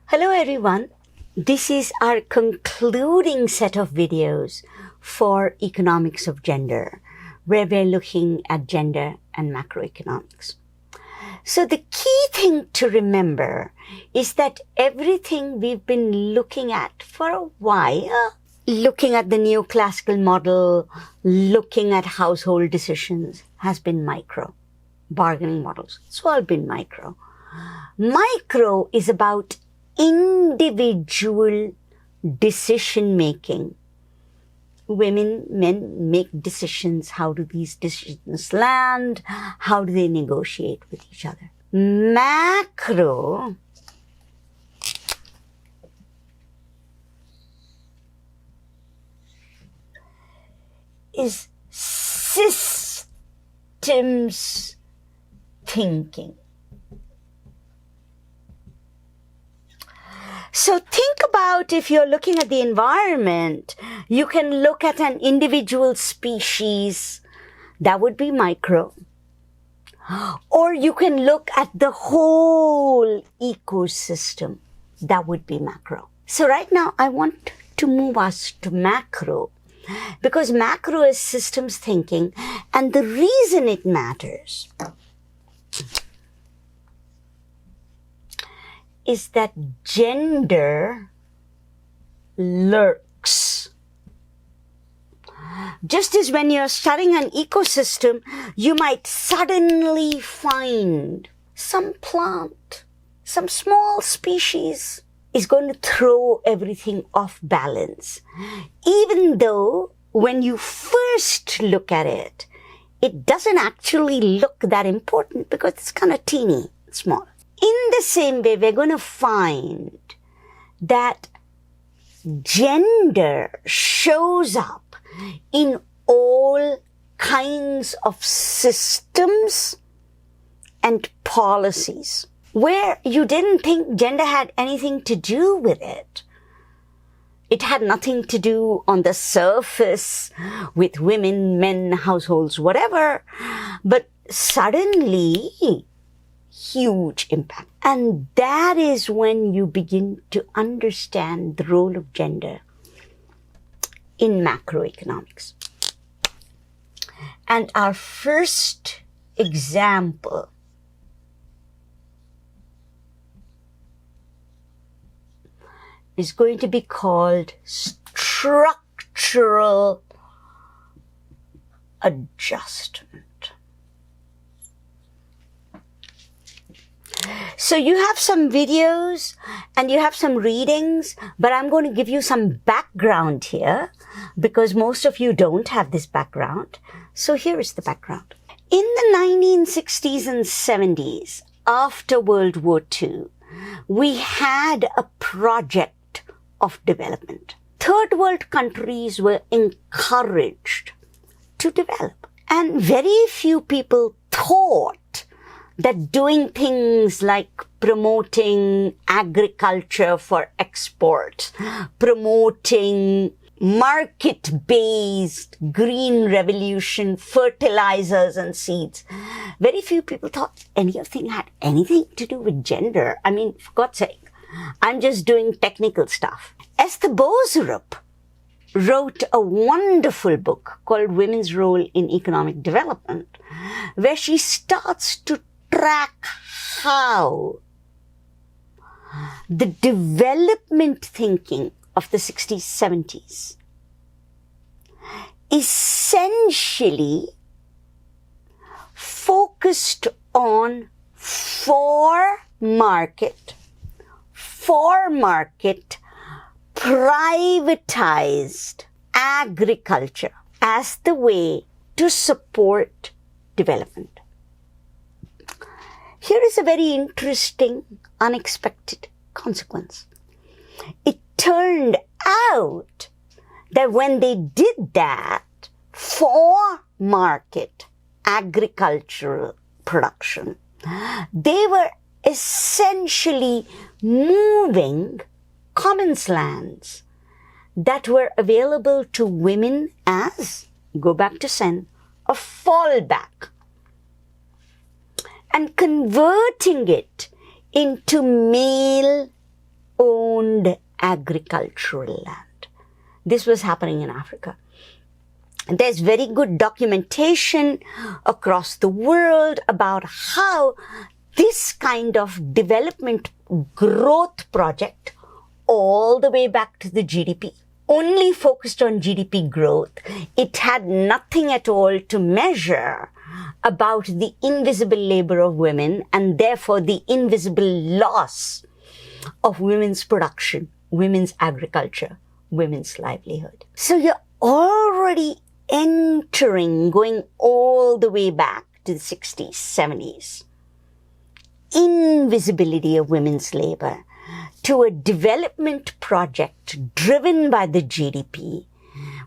Hello everyone. This is our concluding set of videos for economics of gender, where we're looking at gender and macroeconomics. So the key thing to remember is that everything we've been looking at for a while, looking at the neoclassical model, looking at household decisions, has been micro. Bargaining models, it's all been micro. Micro is about individual decision making. Women, men make decisions. How do these decisions land? How do they negotiate with each other? Macro is systems thinking. So think about, if you're looking at the environment, you can look at an individual species, that would be micro. Or you can look at the whole ecosystem, that would be macro. So right now I want to move us to macro, because macro is systems thinking, and the reason it matters is that gender lurks. Just as when you're studying an ecosystem, you might suddenly find some plant, some small species is going to throw everything off balance. Even though when you first look at it, it doesn't actually look that important because it's kind of teeny, small. In the same way, we're going to find that gender shows up in all kinds of systems and policies where you didn't think gender had anything to do with it. It had nothing to do on the surface with women, men, households, whatever, but suddenly huge impact. And that is when you begin to understand the role of gender in macroeconomics. And our first example is going to be called structural adjustment. So you have some videos and you have some readings, but I'm going to give you some background here because most of you don't have this background. So here is the background. In the 1960s and 70s, after World War II, we had a project of development. Third world countries were encouraged to develop, and very few people thought that doing things like promoting agriculture for export, promoting market-based green revolution, fertilizers and seeds, very few people thought anything had anything to do with gender. I mean, for God's sake, I'm just doing technical stuff. Esther Boserup wrote a wonderful book called Women's Role in Economic Development, where she starts to track how the development thinking of the 60s, 70s essentially focused on for market, privatized agriculture as the way to support development. Here is a very interesting, unexpected consequence. It turned out that when they did that for market agricultural production, they were essentially moving commons lands that were available to women as, go back to Sen, a fallback, and converting it into male owned agricultural land. This was happening in Africa. And there's very good documentation across the world about how this kind of development growth project, all the way back to the GDP, only focused on GDP growth. It had nothing at all to measure about the invisible labor of women and therefore the invisible loss of women's production, women's agriculture, women's livelihood. So you're already going all the way back to the 60s, 70s. Invisibility of women's labor to a development project driven by the GDP,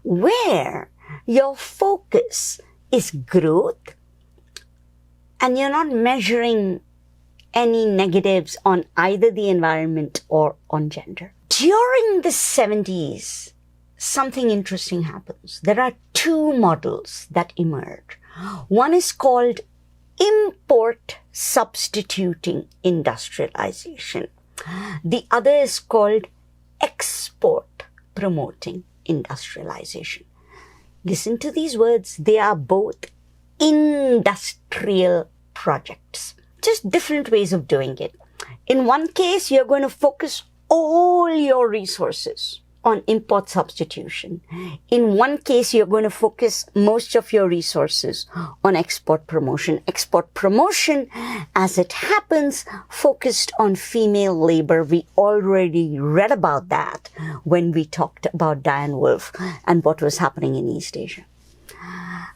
where your focus is growth and you're not measuring any negatives on either the environment or on gender. During the 70s, something interesting happens. There are two models that emerge. One is called import substituting industrialization. The other is called export promoting industrialization. Listen to these words. They are both industrial projects. Just different ways of doing it. In one case, you're going to focus all your resources on import substitution. In one case, you're going to focus most of your resources on export promotion. Export promotion, as it happens, focused on female labor. We already read about that when we talked about Diane Wolf and what was happening in East Asia.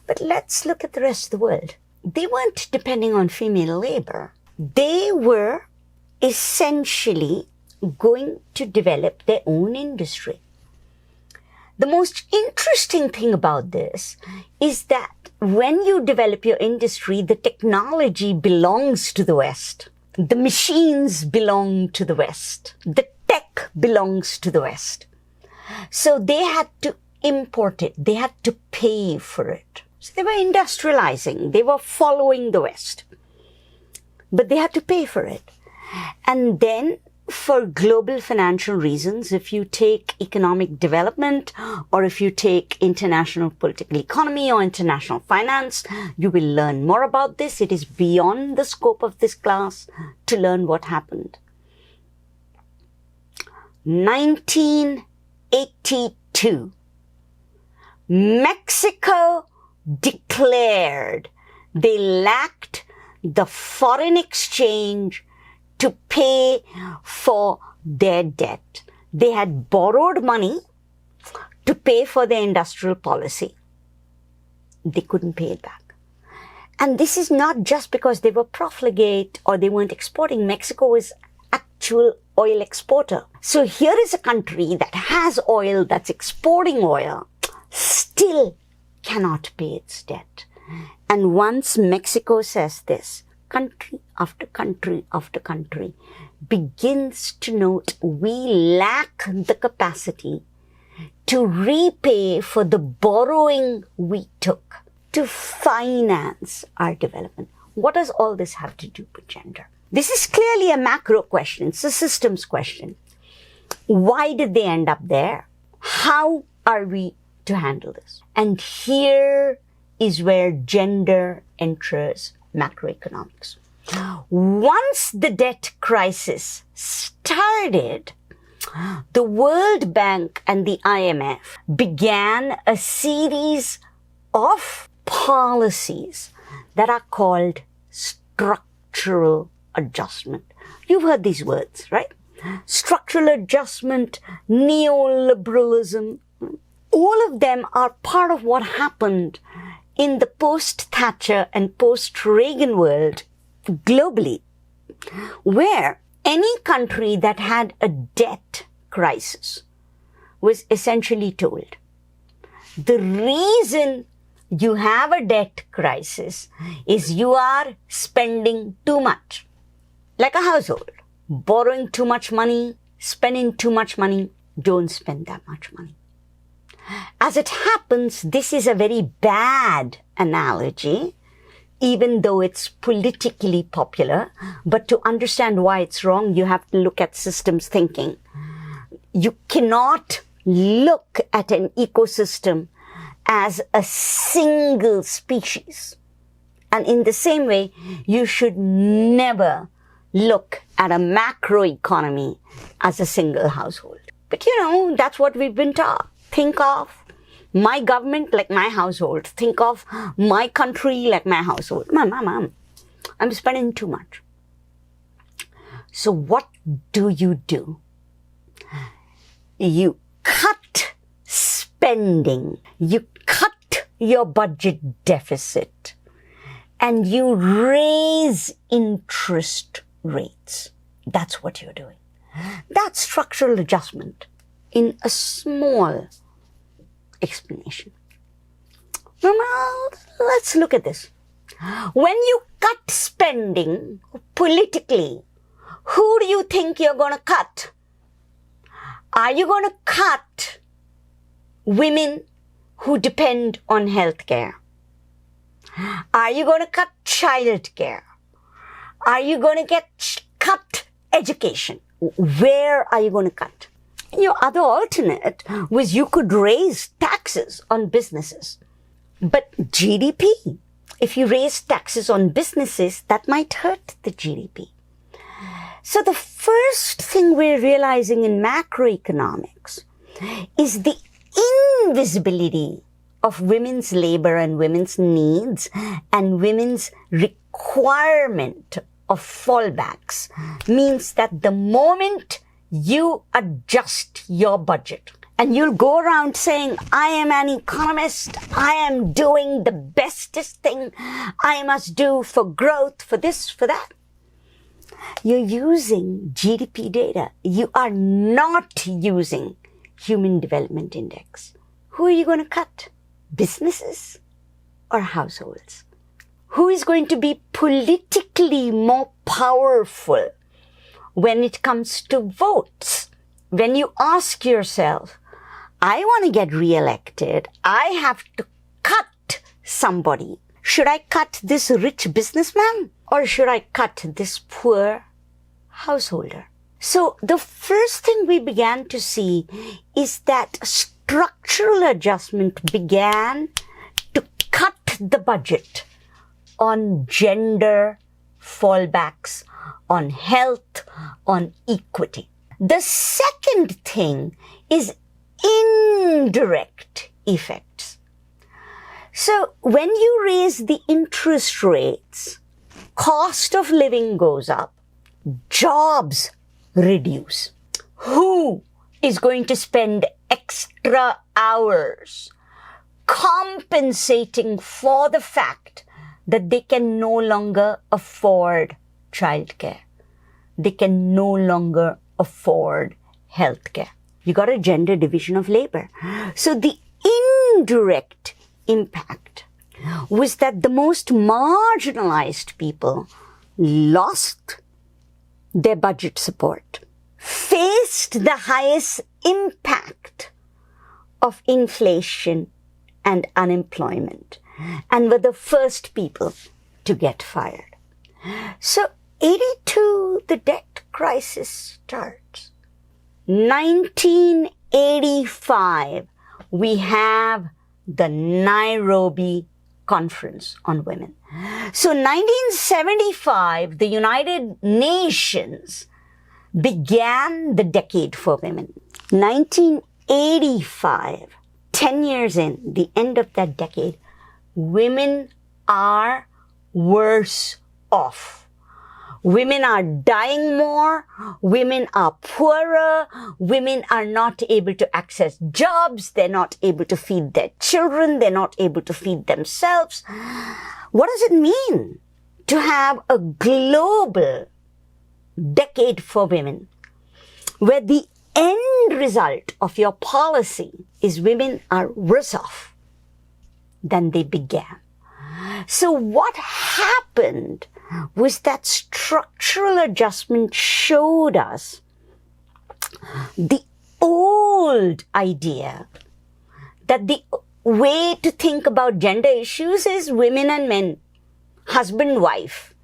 But let's look at the rest of the world. They weren't depending on female labor. They were essentially going to develop their own industry. The most interesting thing about this is that when you develop your industry, the technology belongs to the West. The machines belong to the West. The tech belongs to the West. So they had to import it. They had to pay for it. So they were industrializing. They were following the West. But they had to pay for it. And then, for global financial reasons, if you take economic development or if you take international political economy or international finance, you will learn more about this. It is beyond the scope of this class to learn what happened. 1982, Mexico declared they lacked the foreign exchange to pay for their debt. They had borrowed money to pay for their industrial policy. They couldn't pay it back. And this is not just because they were profligate or they weren't exporting. Mexico was actual oil exporter. So here is a country that has oil, that's exporting oil, still cannot pay its debt. And once Mexico says this, country after country after country begins to note we lack the capacity to repay for the borrowing we took to finance our development. What does all this have to do with gender? This is clearly a macro question. It's a systems question. Why did they end up there? How are we to handle this? And here is where gender enters macroeconomics. Once the debt crisis started, the World Bank and the IMF began a series of policies that are called structural adjustment. You've heard these words, right? Structural adjustment, neoliberalism, all of them are part of what happened in the post-Thatcher and post-Reagan world globally, where any country that had a debt crisis was essentially told, the reason you have a debt crisis is you are spending too much. Like a household, borrowing too much money, spending too much money, don't spend that much money. As it happens, this is a very bad analogy, even though it's politically popular. But to understand why it's wrong, you have to look at systems thinking. You cannot look at an ecosystem as a single species. And in the same way, you should never look at a macroeconomy as a single household. But that's what we've been taught. Think of my government like my household. Think of my country like my household. Mom, I'm spending too much. So what do? You cut spending. You cut your budget deficit. And you raise interest rates. That's what you're doing. That's structural adjustment in a small explanation. Now, let's look at this. When you cut spending politically, who do you think you're going to cut? Are you going to cut women who depend on health care? Are you going to cut childcare? Are you going to cut education? Where are you going to cut? Your other alternate was you could raise taxes on businesses. But GDP, if you raise taxes on businesses, that might hurt the GDP. So the first thing we're realizing in macroeconomics is the invisibility of women's labor and women's needs and women's requirement of fallbacks means that the moment you adjust your budget and you'll go around saying, I am an economist, I am doing the bestest thing I must do for growth, for this, for that. You're using GDP data. You are not using Human Development Index. Who are you going to cut? Businesses or households? Who is going to be politically more powerful when it comes to votes? When you ask yourself, I want to get re-elected, I have to cut somebody. Should I cut this rich businessman or should I cut this poor householder? So the first thing we began to see is that structural adjustment began to cut the budget on gender fallbacks, on health, on equity. The second thing is indirect effects. So when you raise the interest rates, cost of living goes up, jobs reduce. Who is going to spend extra hours compensating for the fact that they can no longer afford childcare? They can no longer afford healthcare. You got a gender division of labor. So the indirect impact was that the most marginalized people lost their budget support, faced the highest impact of inflation and unemployment, and were the first people to get fired. So 82, the debt crisis starts. 1985, we have the Nairobi Conference on Women. So 1975, the United Nations began the decade for women. 1985, 10 years in, the end of that decade, women are worse off. Women are dying more, women are poorer, women are not able to access jobs, they're not able to feed their children, they're not able to feed themselves. What does it mean to have a global decade for women where the end result of your policy is women are worse off than they began? So what happened was that structural adjustment showed us the old idea that the way to think about gender issues is women and men, husband, wife.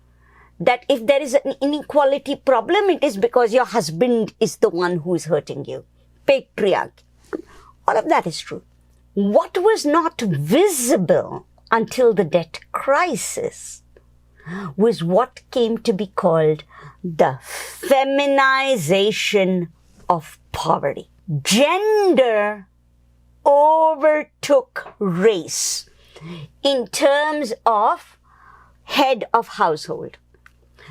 That if there is an inequality problem, it is because your husband is the one who is hurting you. patriarchy. All of that is true. What was not visible until the debt crisis was what came to be called the feminization of poverty. Gender overtook race in terms of head of household.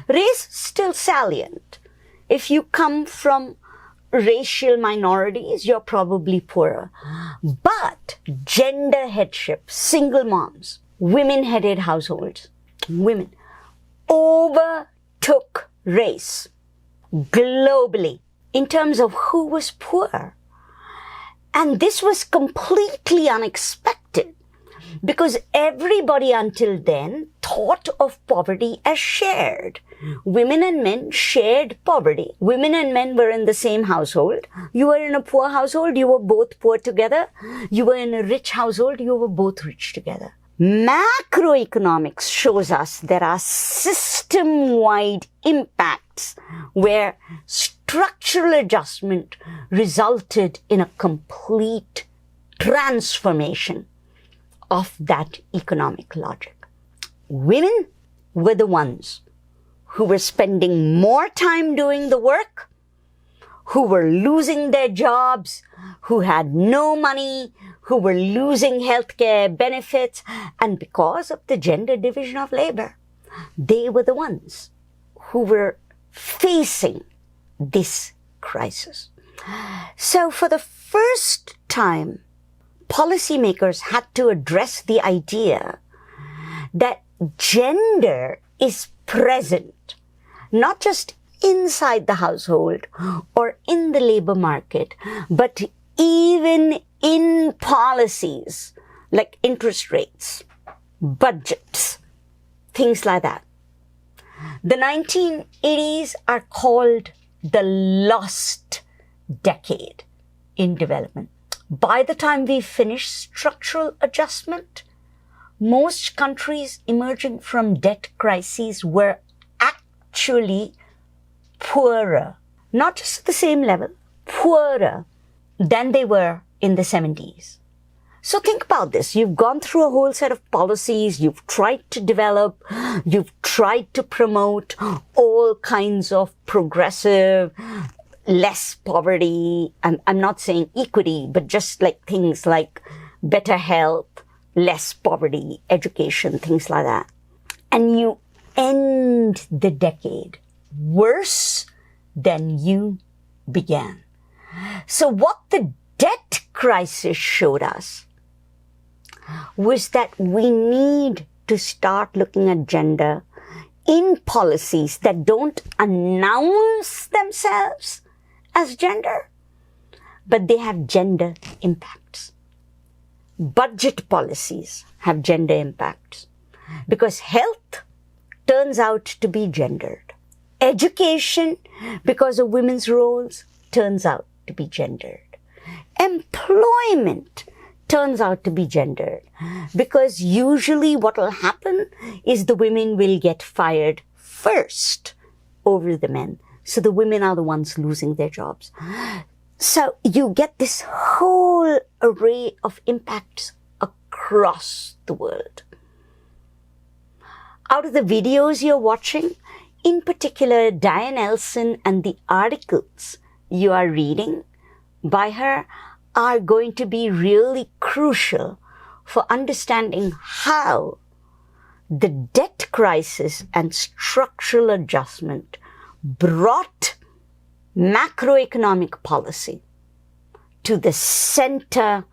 Race still salient. If you come from racial minorities, you're probably poorer. But gender headship, single moms, women-headed households, women, overtook race globally in terms of who was poor. And this was completely unexpected because everybody until then thought of poverty as shared. Women and men shared poverty. Women and men were in the same household. You were in a poor household, you were both poor together. You were in a rich household, you were both rich together. Macroeconomics shows us there are system-wide impacts where structural adjustment resulted in a complete transformation of that economic logic. Women were the ones who were spending more time doing the work, who were losing their jobs, who had no money, who were losing healthcare benefits, and because of the gender division of labor, they were the ones who were facing this crisis. So for the first time, policymakers had to address the idea that gender is present, not just inside the household or in the labor market, but even in policies like interest rates, budgets, things like that. The 1980s are called the lost decade in development. By the time we finish structural adjustment, most countries emerging from debt crises were actually poorer, not just at the same level, poorer than they were in the 70s. So think about this. You've gone through a whole set of policies. You've tried to develop. You've tried to promote all kinds of progressive, less poverty. I'm not saying equity, but just like things like better health, less poverty, education, things like that. And you end the decade worse than you began. So what the debt crisis showed us was that we need to start looking at gender in policies that don't announce themselves as gender, but they have gender impacts. Budget policies have gender impacts because health turns out to be gendered. Education, because of women's roles, turns out to be gendered. Employment turns out to be gendered because usually what will happen is the women will get fired first over the men. So the women are the ones losing their jobs. So you get this whole array of impacts across the world. Out of the videos you're watching, in particular Diane Elson and the articles you are reading by her are going to be really crucial for understanding how the debt crisis and structural adjustment brought macroeconomic policy to the center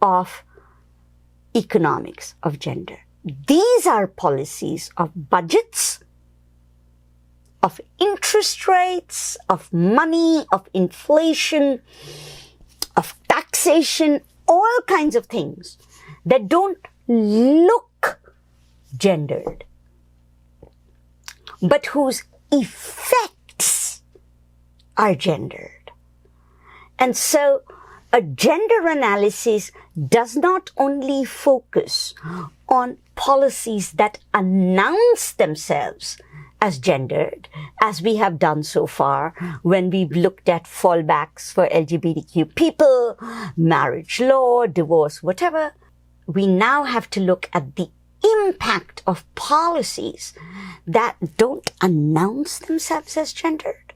of economics of gender. These are policies of budgets, of interest rates, of money, of inflation, of taxation, all kinds of things that don't look gendered, but whose effects are gendered. And so a gender analysis does not only focus on policies that announce themselves as gendered, as we have done so far when we've looked at fallbacks for LGBTQ people, marriage law, divorce, whatever. We now have to look at the impact of policies that don't announce themselves as gendered,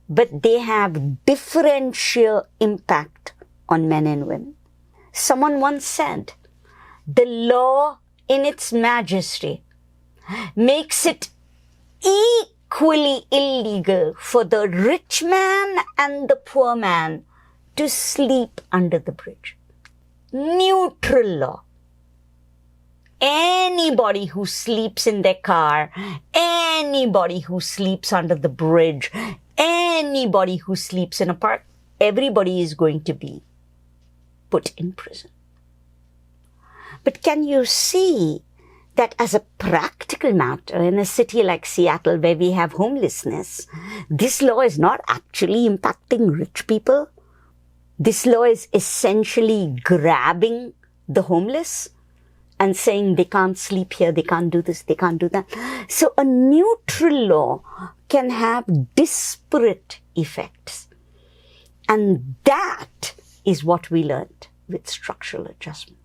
but they have differential impact on men and women. Someone once said, the law in its majesty makes it equally illegal for the rich man and the poor man to sleep under the bridge. Neutral law. Anybody who sleeps in their car, anybody who sleeps under the bridge, anybody who sleeps in a park, everybody is going to be put in prison. But can you see that as a practical matter in a city like Seattle where we have homelessness, this law is not actually impacting rich people? This law is essentially grabbing the homeless and saying they can't sleep here, they can't do this, they can't do that. So a neutral law can have disparate effects. And that is what we learned with structural adjustment.